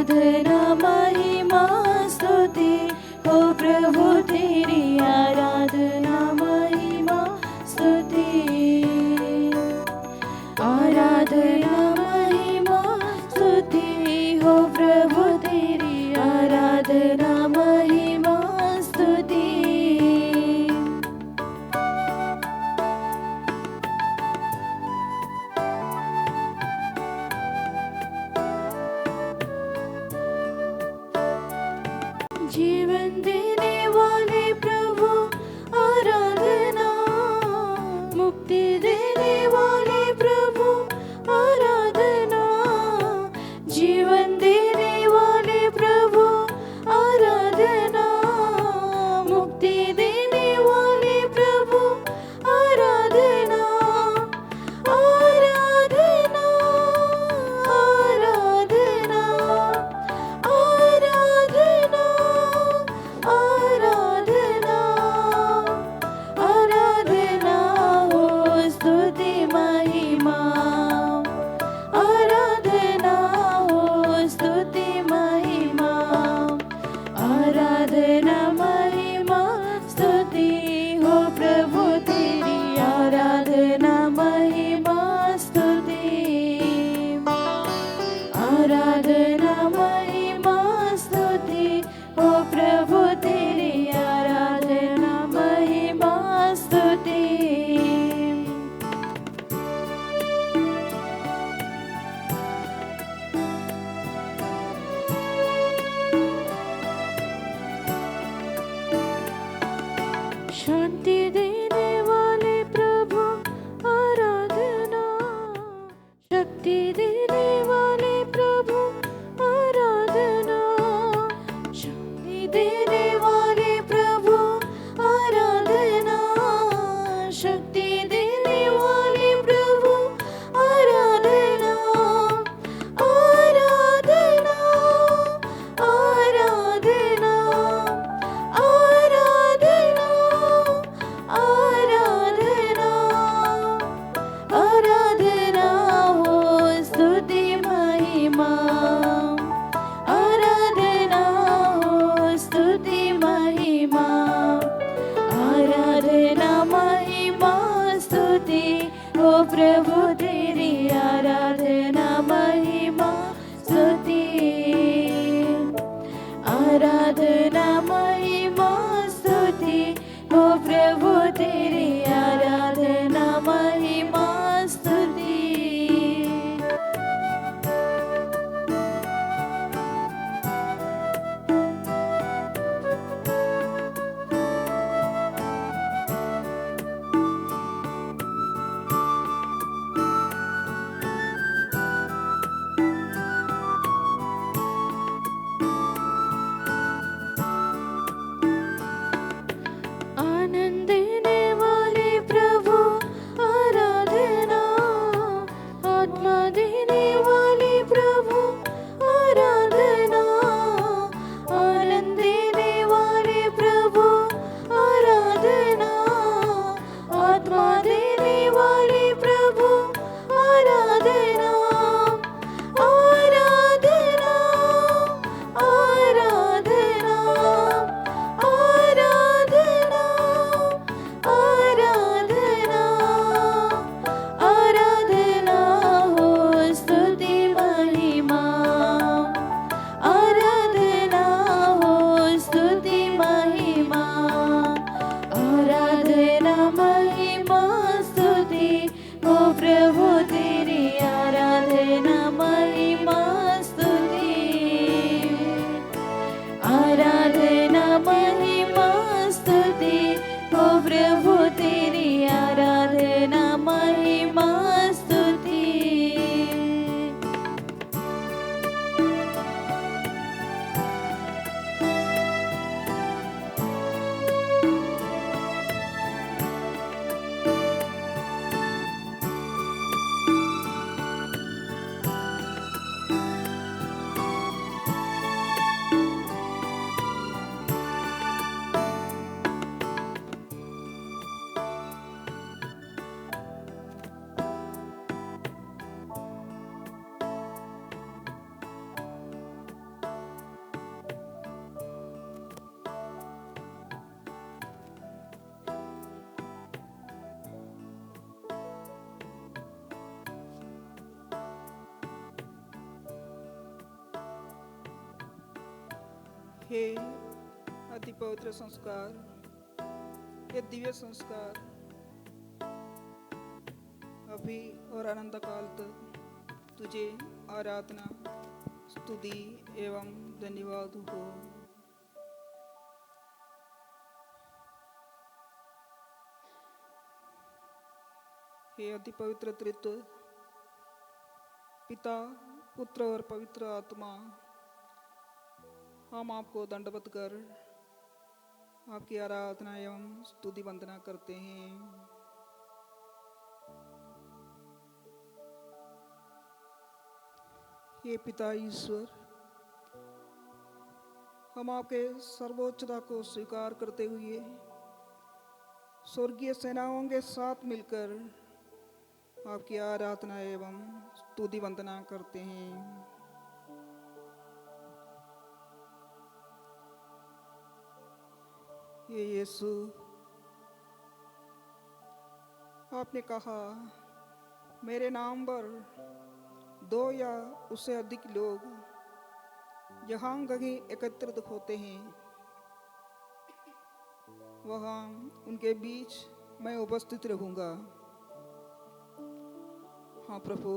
आराधना महिमा स्तुति हो प्रभु तेरी आराधना महिमा स्तुति। आराधना महिमा स्तुति हो प्रभु तेरी आराधना महिमा स्तुति। जीवन देने वाले प्रभु आराधना, मुक्ति देने वाले प्रभु आराधना, जीवन देने वाले प्रभु आराधना, मुक्ति देने वाले प्रभु आराधना। आराधना आराधना आराधना आराधना आराधना हो स्तुति महिमा। आराधना हो स्तुति महिमा। आराधना महिमा स्तुति हो प्रभु तेरी आराधना महिमा स्तुति। आराधना महिमा स्तुति हो प्रभु तेरी आराधना महिमा स्तुति। शांति देने वाले प्रभु आराधना, शक्ति देने वाले प्रभु आराधना, शक्ति देने वाले प्रभु आराधना, शक्ति देने वाले प्रभु आराधना। आराधना आराधना आराधना आराधना आराधना हो स्तुति महिमा। आराधना हो स्तुति महिमा। आराधना महिमा स्तुति हो प्रभु तेरी आराधना महिमा स्तुति। आराधना महिमा स्तुति हो प्रभु तेरी आराधना महिमा स्तुति। आनंद देने वाले हे अति पवित्र संस्कार, ये दिव्य संस्कार अभी और अनंत काल तक तुझे आराधना, स्तुति एवं धन्यवाद हो। हे अति पवित्र त्रित्व, पिता, पुत्र और पवित्र आत्मा, हम आपको दंडवत कर आपकी आराधना एवं स्तुति वंदना करते हैं। हे पिता ईश्वर, हम आपके सर्वोच्चता को स्वीकार करते हुए स्वर्गीय सेनाओं के साथ मिलकर आपकी आराधना एवं स्तुति वंदना करते हैं। ये यीशु, आपने कहा मेरे नाम पर 2 या उससे अधिक लोग जहाँ कहीं एकत्रित होते हैं वहाँ उनके बीच मैं उपस्थित रहूँगा। हाँ प्रभु,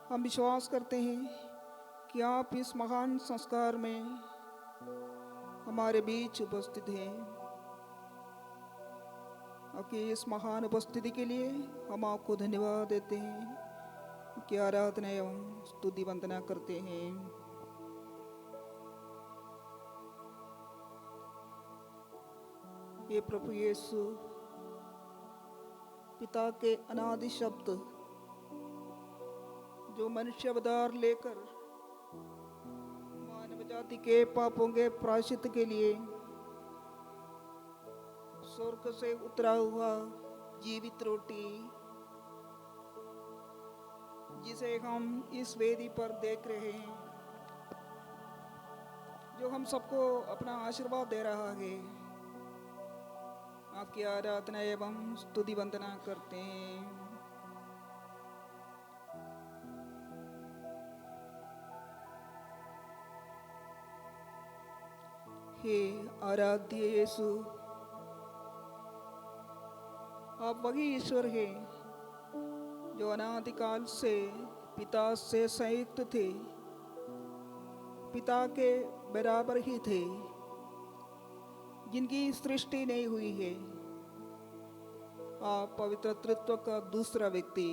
हम विश्वास करते हैं कि आप इस महान संस्कार में हमारे बीच उपस्थित हैं। आपकी इस महान उपस्थिति के लिए हम आपको धन्यवाद देते हैं कि आराधना एवं स्तुति वंदना करते हैं। ये प्रभु यीशु, पिता के अनादि शब्द जो मनुष्य अवतार लेकर मानव जाति के पापों के प्रायश्चित के लिए स्वर्ग से उतरा हुआ जीवित रोटी, जिसे हम इस वेदी पर देख रहे हैं, जो हम सबको अपना आशीर्वाद दे रहा है, आपकी आराधना एवं स्तुति वंदना करते हैं। हे आराध्य यीशु, आप वही ईश्वर हैं जो अनादिकाल से पिता से संयुक्त थे, पिता के बराबर ही थे, जिनकी सृष्टि नहीं हुई है। आप पवित्र तृत्व का दूसरा व्यक्ति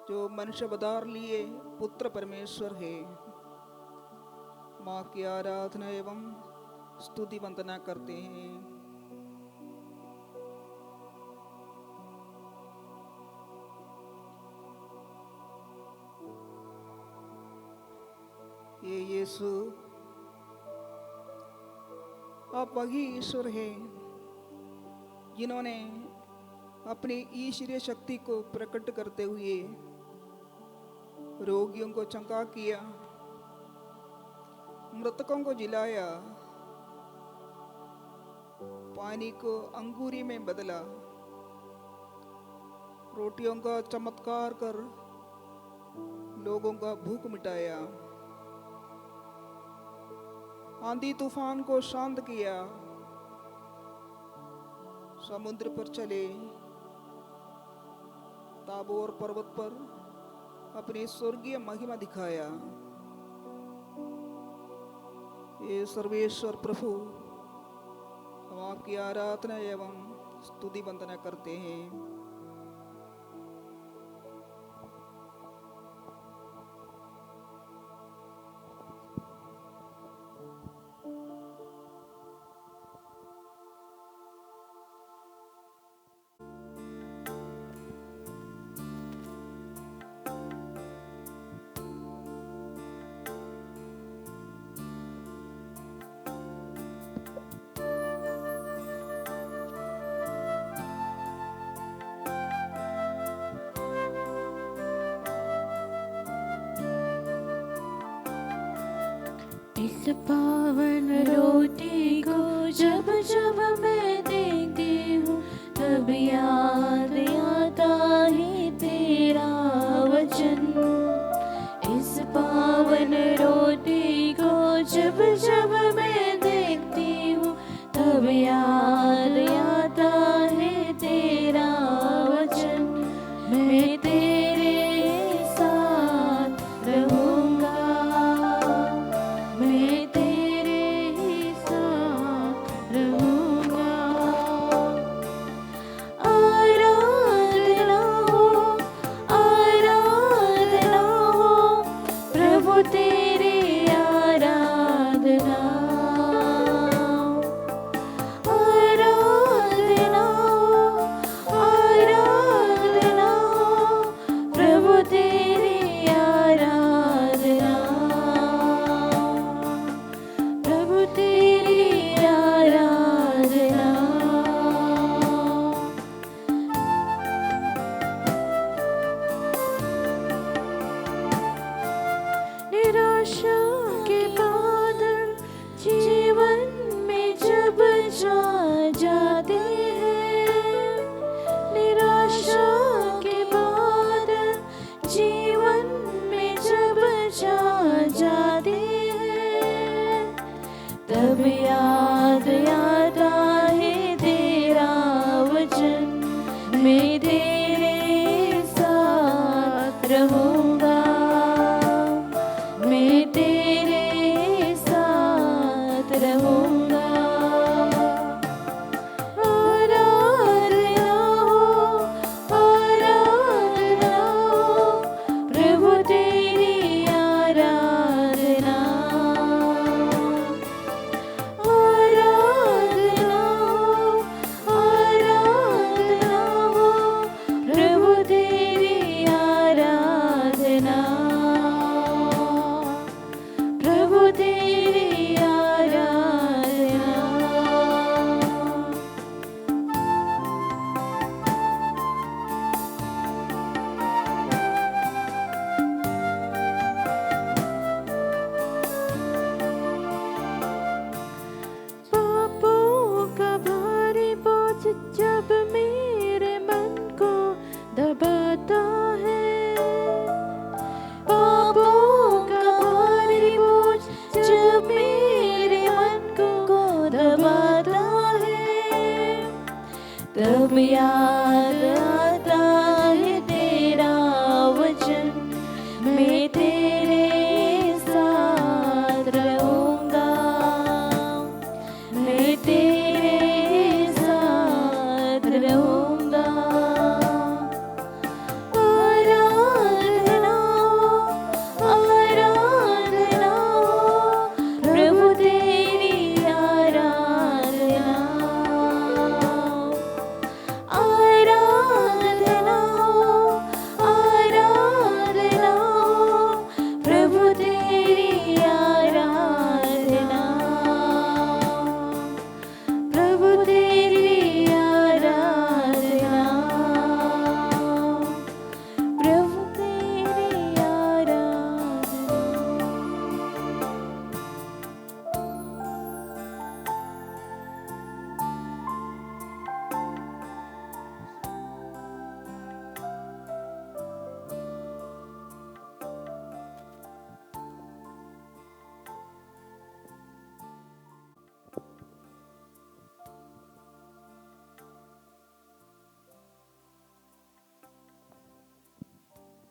जो मनुष्य अवतार लिए पुत्र परमेश्वर है, माँ की आराधना एवं स्तुति वंदना करते हैं। ये यीशु, आप वही ईश्वर हैं जिन्होंने अपनी ईश्वरीय शक्ति को प्रकट करते हुए रोगियों को चंगा किया, मृतकों को जिलाया, पानी को अंगूरी में बदला, रोटियों का चमत्कार कर लोगों का भूख मिटाया, आंधी तूफान को शांत किया, समुद्र पर चले, ताबोर पर्वत पर अपनी स्वर्गीय महिमा दिखाया। ये सर्वेश्वर प्रभु, हम आपकी आराधना एवं स्तुति वंदना करते हैं। इस पावन रोटी को जब जब मैं देखती हूँ तब याद आता है तेरा वचन। इस पावन रोटी को जब जब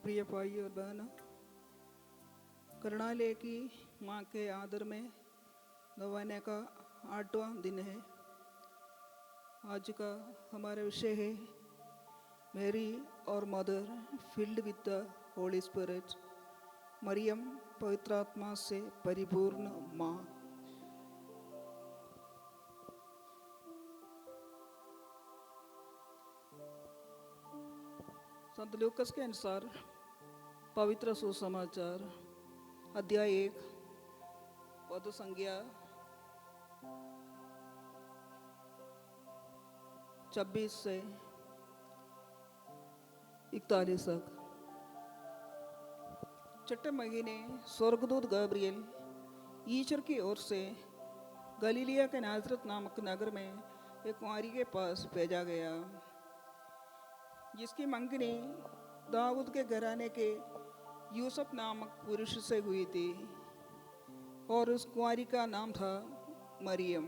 प्रिय भाई और बहनों, करुणालय की माँ के आदर में नवाने का 8वां दिन है। आज का हमारा विषय है मैरी और mother filled with the Holy Spirit, मरियम पवित्र आत्मा से परिपूर्ण माँ। संत लूकस के अनुसार पवित्र सुसमाचार अध्याय 1 पद संज्ञा 26 से 41 तक। छठे महीने स्वर्गदूत गब्रिएल ईश्वर की ओर से गलीलिया के नाजरत नामक नगर में एक कुंवारी के पास भेजा गया, जिसकी मंगनी दाऊद के घराने के यूसुफ नामक पुरुष से हुई थी, और उस कुंवारी का नाम था मरियम।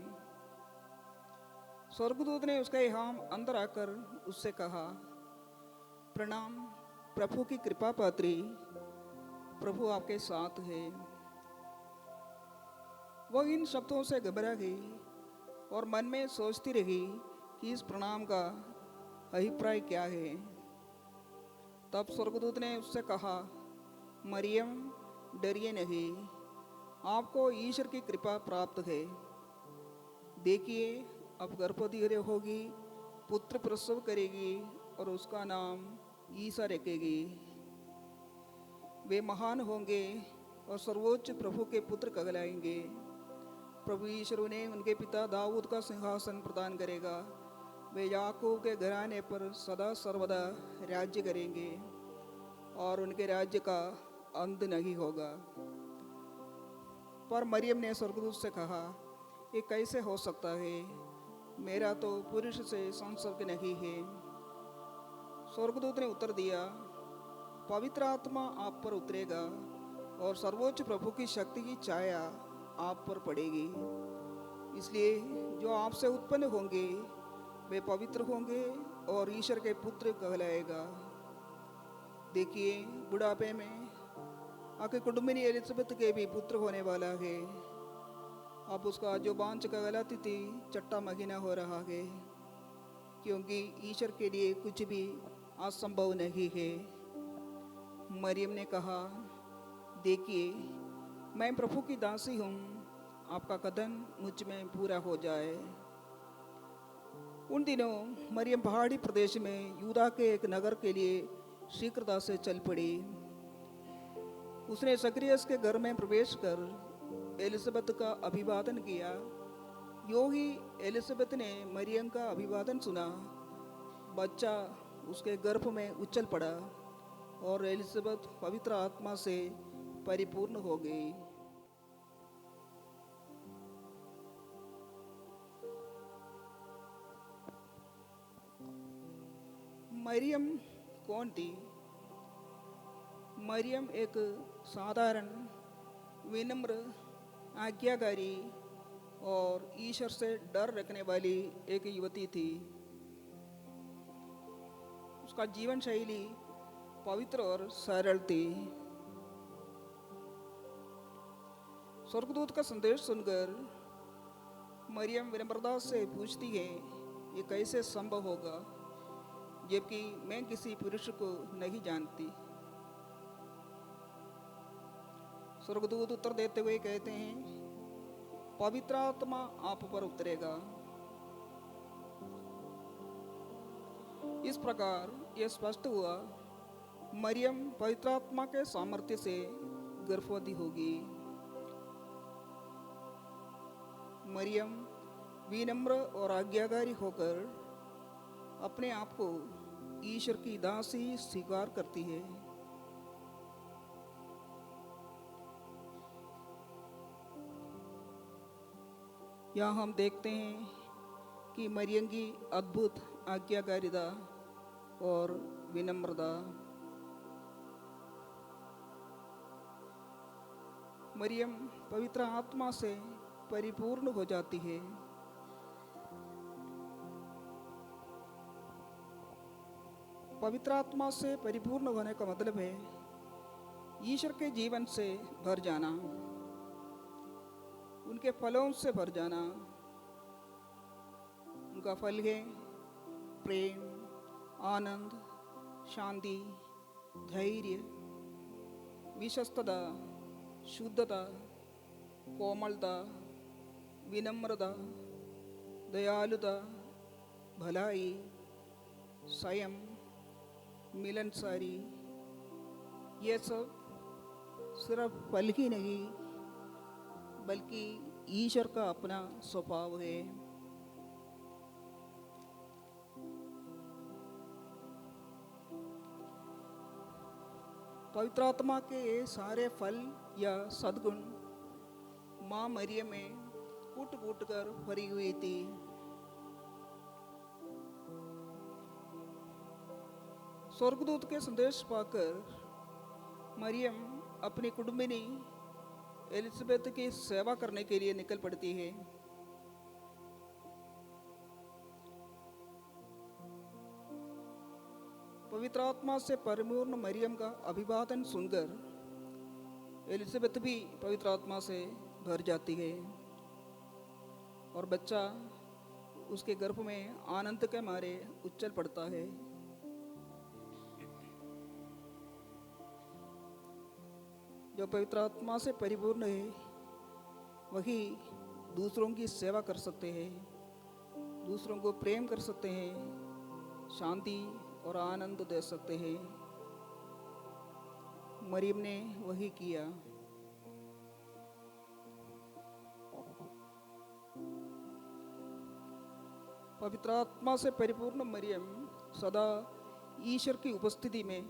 स्वर्गदूत ने उसका यहाँ अंदर आकर उससे कहा, प्रणाम प्रभु की कृपा पात्री, प्रभु आपके साथ है। वह इन शब्दों से घबरा गई और मन में सोचती रही कि इस प्रणाम का अभिप्राय क्या है। तब स्वर्गदूत ने उससे कहा, मरियम डरिए नहीं, आपको ईश्वर की कृपा प्राप्त है। देखिए, अब गर्भवती होगी, पुत्र प्रसव करेगी और उसका नाम ईसा रखेगी। वे महान होंगे और सर्वोच्च प्रभु के पुत्र कहलाएंगे। प्रभु ईश्वर उन्हें उनके पिता दाऊद का सिंहासन प्रदान करेगा। वे याकूब के घराने पर सदा सर्वदा राज्य करेंगे और उनके राज्य का अंत नहीं होगा। पर मरियम ने स्वर्गदूत से कहा, ये कैसे हो सकता है? मेरा तो पुरुष से संसर्ग नहीं है। स्वर्गदूत ने उत्तर दिया, पवित्र आत्मा आप पर उतरेगा और सर्वोच्च प्रभु की शक्ति की छाया आप पर पड़ेगी। इसलिए जो आपसे उत्पन्न होंगे वे पवित्र होंगे और ईश्वर के पुत्र कहलाएगा। देखिए, बुढ़ापे में आपकी कुटुंबिनी एलिजबेथ के भी पुत्र होने वाला है। अब उसका जो बांझ कहलाती थी, छठा महीना हो रहा है, क्योंकि ईश्वर के लिए कुछ भी असंभव नहीं है। मरियम ने कहा, देखिए, मैं प्रभु की दासी हूँ, आपका कथन मुझ में पूरा हो जाए। उन दिनों मरियम पहाड़ी प्रदेश में यूदा के एक नगर के लिए शीघ्रता से चल पड़ी। उसने जकरिया के घर में प्रवेश कर एलिजबेथ का अभिवादन किया। यूं ही एलिजबेथ ने मरियम का अभिवादन सुना, बच्चा उसके गर्भ में उछल पड़ा और एलिजबेथ पवित्र आत्मा से परिपूर्ण हो गई। मरियम कौन थी? मरियम एक साधारण, विनम्र, आज्ञाकारी और ईश्वर से डर रखने वाली एक युवती थी। उसका जीवन शैली पवित्र और सरल थी। स्वर्गदूत का संदेश सुनकर मरियम विनम्रता से पूछती है, ये कैसे संभव होगा, जबकि मैं किसी पुरुष को नहीं जानती। स्वर्गदूत उत्तर देते हुए कहते हैं, पवित्र आत्मा आप पर उतरेगा। इस प्रकार यह स्पष्ट हुआ, मरियम पवित्र आत्मा के सामर्थ्य से गर्भवती होगी। मरियम विनम्र और आज्ञाकारी होकर अपने आप को ईश्वर की दासी स्वीकार करती है। यहाँ हम देखते हैं कि मरियम की अद्भुत आज्ञाकारिता और विनम्रता। मरियम पवित्र आत्मा से परिपूर्ण हो जाती है। पवित्र आत्मा से परिपूर्ण होने का मतलब है ईश्वर के जीवन से भर जाना, उनके फलों से भर जाना। उनका फल है प्रेम, आनंद, शांति, धैर्य, विश्वस्तता, शुद्धता, कोमलता, विनम्रता, दयालुता, भलाई, संयम, मिलनसारी। ये सब सिर्फ फल ही नहीं बल्कि ईश्वर का अपना स्वभाव है। पवित्र आत्मा के ये सारे फल या सद्गुण माँ मरियम में कूट कूट कर भरी हुई थी। स्वर्गदूत के संदेश पाकर मरियम अपनी कुटुंबिनी एलिजबेथ की सेवा करने के लिए निकल पड़ती है। पवित्र आत्मा से परिपूर्ण मरियम का अभिवादन सुनकर एलिजबेथ भी पवित्र आत्मा से भर जाती है और बच्चा उसके गर्भ में आनंद के मारे उछल पड़ता है। जो पवित्र आत्मा से परिपूर्ण है वही दूसरों की सेवा कर सकते हैं, दूसरों को प्रेम कर सकते हैं, शांति और आनंद दे सकते हैं। मरियम ने वही किया। पवित्र आत्मा से परिपूर्ण मरियम सदा ईश्वर की उपस्थिति में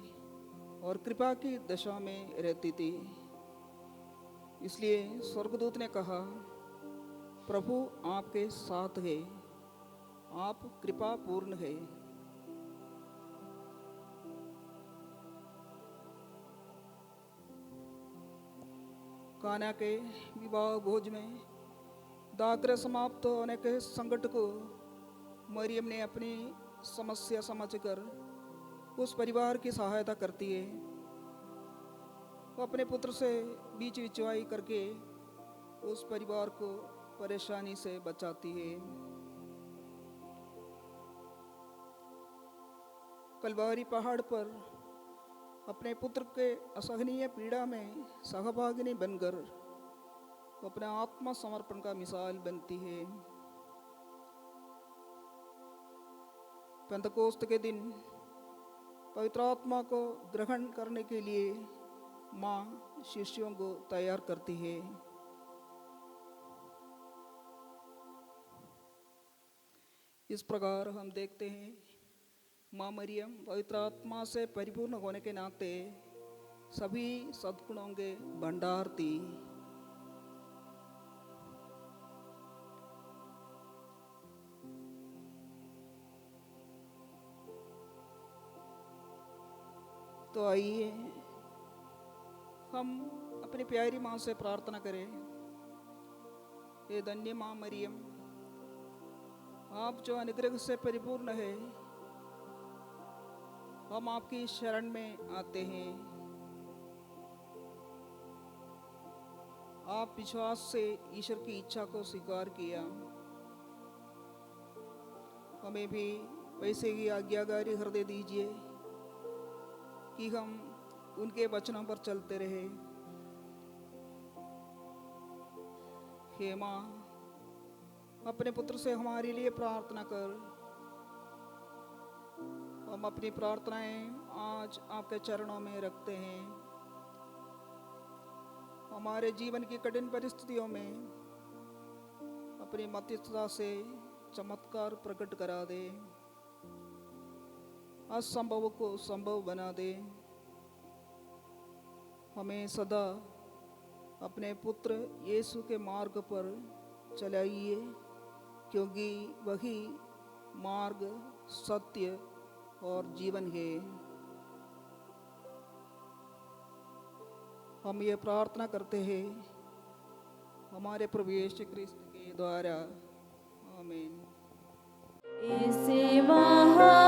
और कृपा की दशा में रहती थी। इसलिए स्वर्गदूत ने कहा, प्रभु आपके साथ है, आप कृपा पूर्ण है। काना के विवाह भोज में दाग्र समाप्त होने के संकट को मरियम ने अपनी समस्या समझकर उस परिवार की सहायता करती है। वो अपने पुत्र से बीच बिचवाई करके उस परिवार को परेशानी से बचाती है। कलवारी पहाड़ पर अपने पुत्र के असहनीय पीड़ा में सहभागिनी बनकर वो अपने आत्मा समर्पण का मिसाल बनती है। पेंतकोस्त के दिन पवित्र आत्मा को ग्रहण करने के लिए माँ शिष्यों को तैयार करती है। इस प्रकार हम देखते हैं माँ मरियम पवित्र आत्मा से परिपूर्ण होने के नाते सभी सद्गुणों के भंडार थी। तो आइए हम अपनी प्यारी माँ से प्रार्थना करें। हे धन्य माँ मरियम, आप जो अनुग्रह से परिपूर्ण है, हम आपकी शरण में आते हैं। आप विश्वास से ईश्वर की इच्छा को स्वीकार किया, हमें भी वैसे ही आज्ञाकारी हृदय दीजिए कि हम उनके वचनों पर चलते रहे। हे माँ, अपने पुत्र से हमारे लिए प्रार्थना कर। हम अपनी प्रार्थनाएं आज आपके चरणों में रखते हैं। हमारे जीवन की कठिन परिस्थितियों में अपनी मध्यस्थता से चमत्कार प्रकट करा दे, असंभव को संभव बना दे। हमें सदा अपने पुत्र यीशु के मार्ग पर चलाइए, क्योंकि वही मार्ग, सत्य और जीवन है। हम ये प्रार्थना करते हैं हमारे प्रभु यीशु क्रिस्त के द्वारा। आमीन। इसे महा